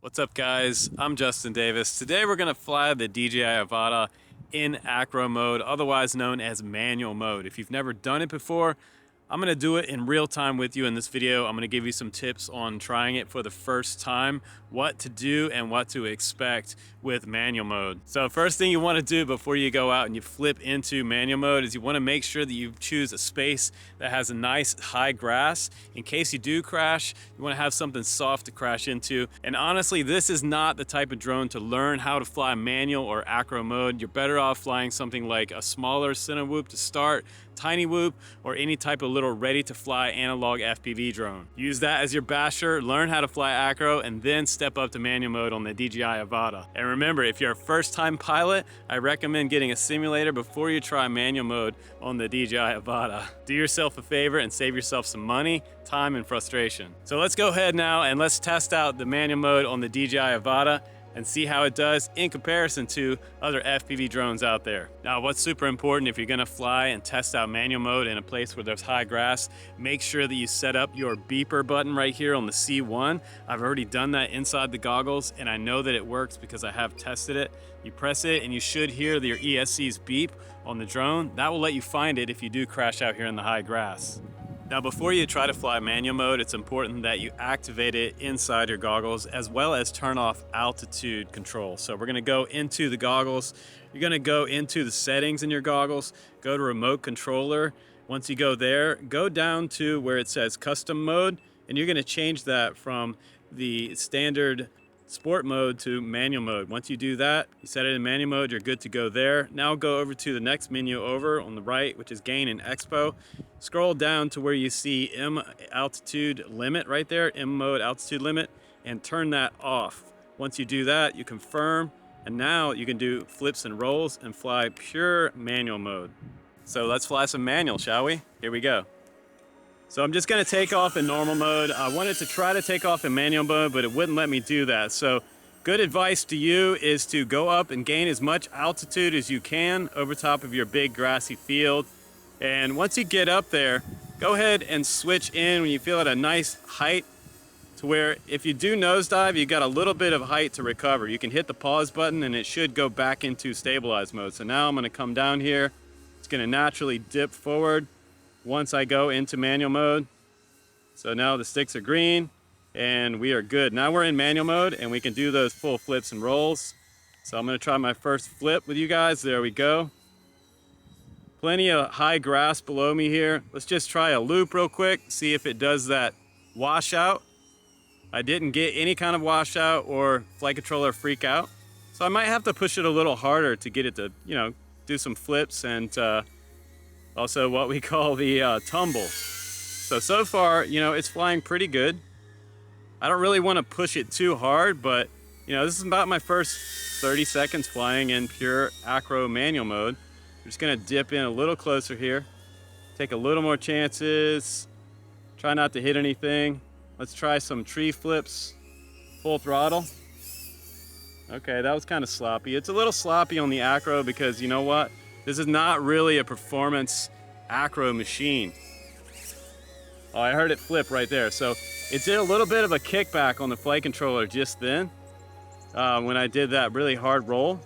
What's up, guys? I'm Justin Davis. Today we're going to fly the DJI Avata in acro mode, otherwise known as manual mode. If you've never done it before, I'm going to do it in real time with you in this video. I'm going to give you some tips on trying it for the first time, what to do and what to expect with manual mode. So first thing you want to do before you go out and you flip into manual mode is you want to make sure that you choose a space that has a nice high grass. In case you do crash, you want to have something soft to crash into. And honestly, this is not the type of drone to learn how to fly manual or acro mode. You're better off flying something like a smaller Cinewhoop to start, Tinywhoop, or any type of little ready to fly analog FPV drone. Use that as your basher, learn how to fly acro, and then step up to manual mode on the DJI Avata. And remember, if you're a first time pilot, I recommend getting a simulator before you try manual mode on the DJI Avata. Do yourself a favor and save yourself some money, time, and frustration. So let's go ahead now and let's test out the manual mode on the DJI Avata and see how it does in comparison to other FPV drones out there. Now, what's super important if you're gonna fly and test out manual mode in a place where there's high grass, make sure that you set up your beeper button right here on the C1. I've already done that inside the goggles and I know that it works because I have tested it. You press it and you should hear your ESC's beep on the drone. That will let you find it if you do crash out here in the high grass. Now, before you try to fly manual mode, it's important that you activate it inside your goggles as well as turn off altitude control. So we're gonna go into the goggles. You're gonna go into the settings in your goggles, go to remote controller. Once you go there, go down to where it says custom mode, and you're gonna change that from the standard sport mode to manual mode. Once you do that, you set it in manual mode, you're good to go there. Now go over to the next menu over on the right, which is gain and expo. Scroll down to where you see M altitude limit right there, M mode altitude limit, and turn that off. Once you do that, you confirm, and now you can do flips and rolls and fly pure manual mode. So let's fly some manual, shall we? Here we go. So I'm just gonna take off in normal mode. I wanted to try to take off in manual mode, but it wouldn't let me do that. So good advice to you is to go up and gain as much altitude as you can over top of your big grassy field. And once you get up there, go ahead and switch in when you feel at a nice height to where if you do nosedive, you got a little bit of height to recover. You can hit the pause button and it should go back into stabilize mode. So now I'm gonna come down here. It's gonna naturally dip forward once I go into manual mode. So now the sticks are green and we are good. Now we're in manual mode and we can do those full flips and rolls. So I'm gonna try my first flip with you guys. There we go. Plenty of high grass below me here. Let's just try a loop real quick, see if it does that washout. I didn't get any kind of washout or flight controller freak out. So I might have to push it a little harder to get it to, do some flips and also what we call the tumble. So far, it's flying pretty good. I don't really want to push it too hard, but this is about my first 30 seconds flying in pure acro manual mode. I'm just gonna dip in a little closer here, take a little more chances, try not to hit anything. Let's try some tree flips, full throttle. Okay, that was kind of sloppy. It's a little sloppy on the acro because you know what? This is not really a performance acro machine. Oh, I heard it flip right there. So it did a little bit of a kickback on the flight controller just then when I did that really hard roll.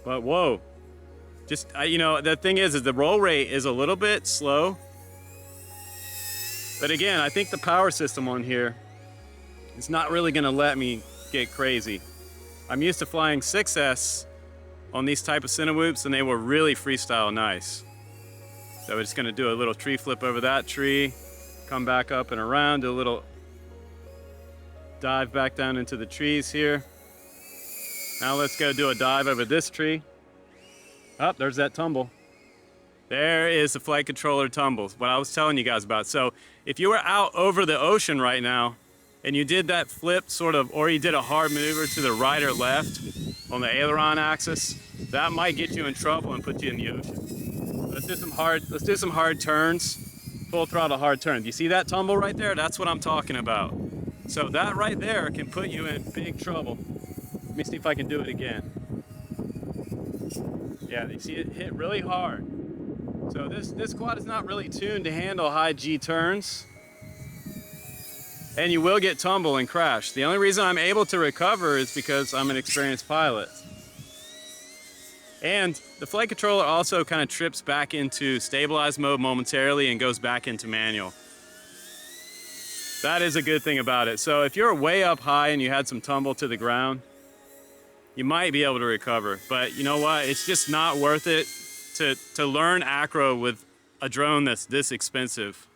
But whoa, the thing is the roll rate is a little bit slow. But again, I think the power system on here is not really gonna let me get crazy. I'm used to flying 6S on these type of Cinewhoops and they were really freestyle nice. So we're just gonna do a little tree flip over that tree, come back up and around, do a little dive back down into the trees here. Now let's go do a dive over this tree. Oh, there's that tumble. There is the flight controller tumbles, what I was telling you guys about. So if you were out over the ocean right now and you did that flip or you did a hard maneuver to the right or left on the aileron axis, that might get you in trouble and put you in the ocean. Let's do some hard turns, full throttle hard turns. You see that tumble right there? That's what I'm talking about. So that right there can put you in big trouble. Let me see if I can do it again. Yeah, you see it hit really hard. So this quad is not really tuned to handle high G turns. and you will get tumble and crash. The only reason I'm able to recover is because I'm an experienced pilot. And the flight controller also kind of trips back into stabilized mode momentarily and goes back into manual. That is a good thing about it. So if you're way up high and you had some tumble to the ground, you might be able to recover. But you know what? It's just not worth it to learn acro with a drone that's this expensive.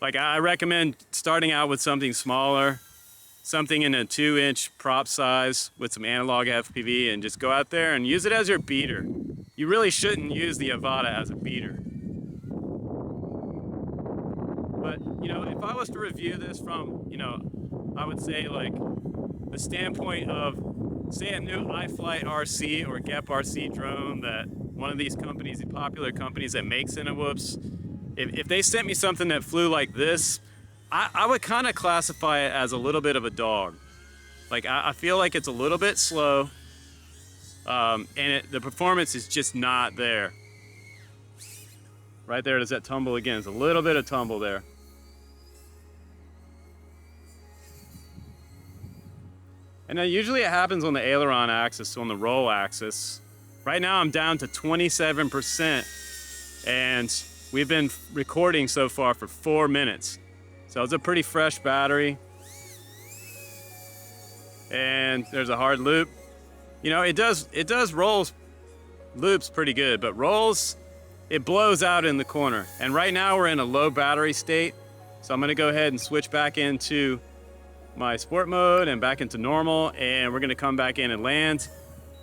Like, I recommend starting out with something smaller, something in a 2-inch prop size with some analog FPV, and just go out there and use it as your beater. You really shouldn't use the Avata as a beater. But, you know, if I was to review this from, you know, I would say like the standpoint of, say, a new iFlight RC or Geprc drone that one of these companies, the popular companies that make Cinewhoops, if they sent me something that flew like this, I would kind of classify it as a little bit of a dog. Like, I feel like it's a little bit slow, and the performance is just not there. Right there, there's that tumble again. There's a little bit of tumble there. And then usually it happens on the aileron axis, so on the roll axis. Right now I'm down to 27%, and we've been recording so far for 4 minutes. So it's a pretty fresh battery. And there's a hard loop. You know, it does rolls, loops pretty good, but rolls, it blows out in the corner. And right now we're in a low battery state. So I'm gonna go ahead and switch back into my sport mode and back into normal, and we're gonna come back in and land.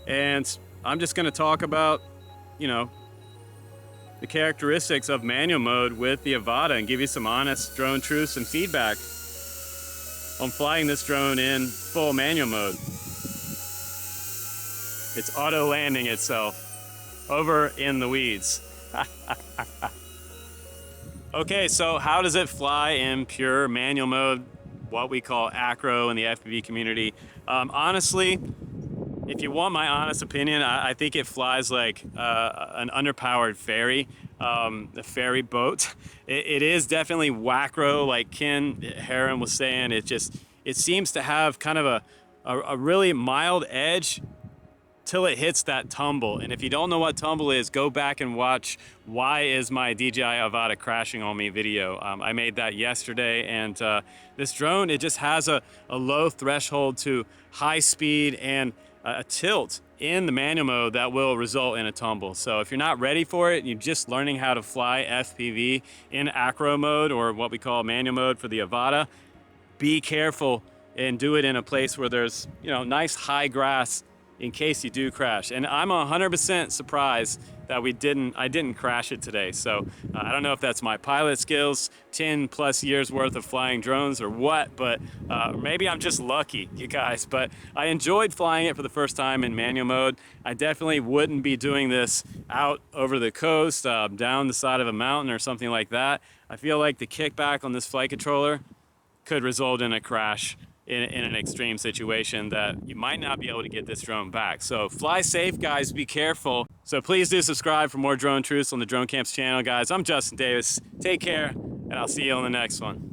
And I'm just gonna talk about, you know, the characteristics of manual mode with the Avata and give you some honest drone truths and feedback on flying this drone in full manual mode. It's auto landing itself over in the weeds. Okay, so how does it fly in pure manual mode, what we call acro in the FPV community? Honestly, if you want my honest opinion, I think it flies like an underpowered ferry, a ferry boat. It is definitely wacro, like Ken Heron was saying. It seems to have kind of a really mild edge till it hits that tumble. And if you don't know what tumble is, go back and watch Why Is My DJI Avata Crashing on Me video. I made that yesterday, and this drone, it just has a low threshold to high speed and a tilt in the manual mode that will result in a tumble. So if you're not ready for it, you're just learning how to fly FPV in acro mode, or what we call manual mode for the Avata, be careful and do it in a place where there's, you know, nice high grass in case you do crash. And I'm 100% surprised that I didn't crash it today. So I don't know if that's my pilot skills, 10 plus years worth of flying drones or what, but maybe I'm just lucky, you guys. But I enjoyed flying it for the first time in manual mode. I definitely wouldn't be doing this out over the coast, down the side of a mountain or something like that. I feel like the kickback on this flight controller could result in a crash in an extreme situation that you might not be able to get this drone back. So fly safe, guys, be careful. So please do subscribe for more drone truths on the Drone Camps channel, guys. I'm Justin Davis. Take care, and I'll see you on the next one.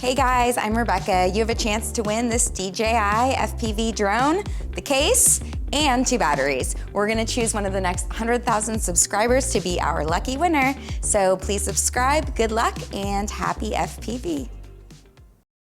Hey guys, I'm Rebecca. You have a chance to win this DJI FPV drone, the case, and 2 batteries. We're gonna choose one of the next 100,000 subscribers to be our lucky winner. So please subscribe, good luck, and happy FPV.